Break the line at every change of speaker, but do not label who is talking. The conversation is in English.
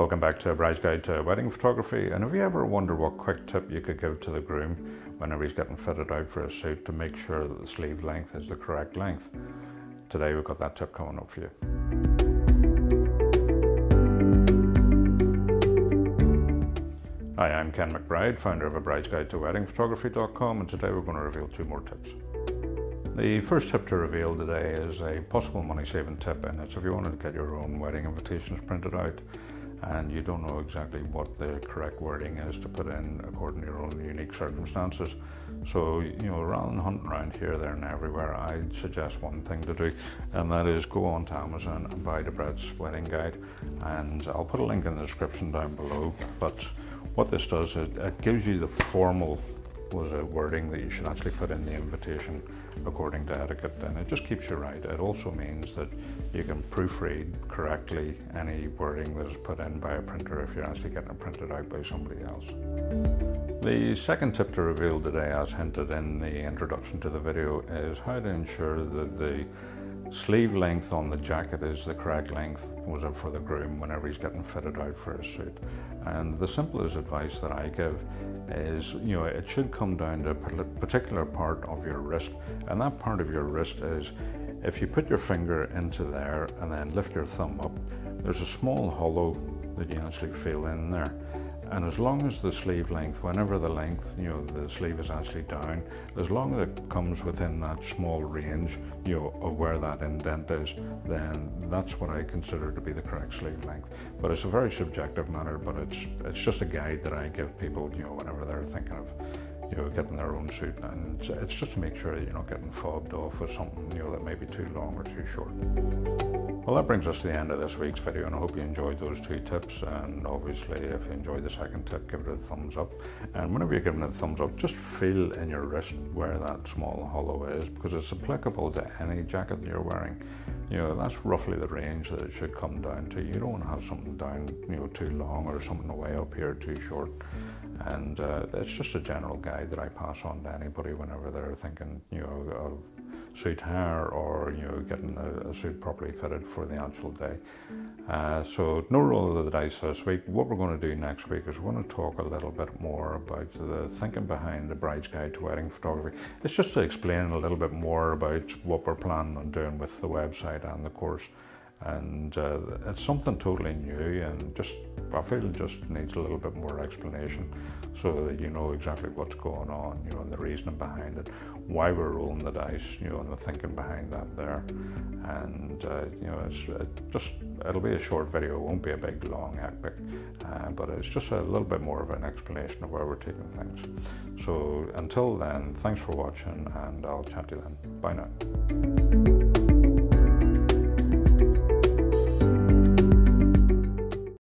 Welcome back to A Bride's Guide to Wedding Photography. And have you ever wondered what quick tip you could give to the groom whenever he's getting fitted out for a suit to make sure that the sleeve length is the correct length? Today we've got that tip coming up for you. Hi, I'm Ken McBride, founder of A Bride's Guide to Wedding Photography.com, and today we're going to reveal two more tips. The first tip to reveal today is a possible money-saving tip, and it's if you wanted to get your own wedding invitations printed out and you don't know exactly what the correct wording is to put in according to your own unique circumstances. So, rather than hunting around here, there and everywhere, I'd suggest one thing to do, and that is go on to Amazon and buy the Bride's Wedding Guide, and I'll put a link in the description down below. But what this does is it gives you the formal wording that you should actually put in the invitation according to etiquette, and it just keeps you right. It also means that you can proofread correctly any wording that is put in by a printer if you're actually getting it printed out by somebody else. The second tip to reveal today, as hinted in the introduction to the video, is how to ensure that the sleeve length on the jacket is the correct length for the groom whenever he's getting fitted out for a suit. And the simplest advice that I give is, it should come down to a particular part of your wrist, and that part of your wrist is, if you put your finger into there and then lift your thumb up, there's a small hollow that you actually feel in there. And as long as the sleeve length, whenever the length, the sleeve is actually down, as long as it comes within that small range, of where that indent is, then that's what I consider to be the correct sleeve length. But it's a very subjective matter, but it's just a guide that I give people, whenever they're thinking of, getting their own suit, and it's just to make sure that you're not getting fobbed off with something, that may be too long or too short. Well, that brings us to the end of this week's video, and I hope you enjoyed those two tips. And obviously, if you enjoyed the second tip, give it a thumbs up. And whenever you're giving it a thumbs up, just feel in your wrist where that small hollow is, because it's applicable to any jacket that you're wearing. That's roughly the range that it should come down to. You don't want to have something down, too long, or something way up here too short. And it's just a general guide that I pass on to anybody whenever they're thinking, of suit hire or getting a suit properly fitted for the actual day. So no roll of the dice this week. What we're going to do next week is we're going to talk a little bit more about the thinking behind the Bride's Guide to Wedding Photography. It's just to explain a little bit more about what we're planning on doing with the website and the course. And it's something totally new, and I feel it just needs a little bit more explanation so that you know exactly what's going on, and the reasoning behind it, why we're rolling the dice, and the thinking behind that there. And it'll be a short video, it won't be a big long epic, but it's just a little bit more of an explanation of where we're taking things. So until then, thanks for watching, and I'll chat to you then. Bye now.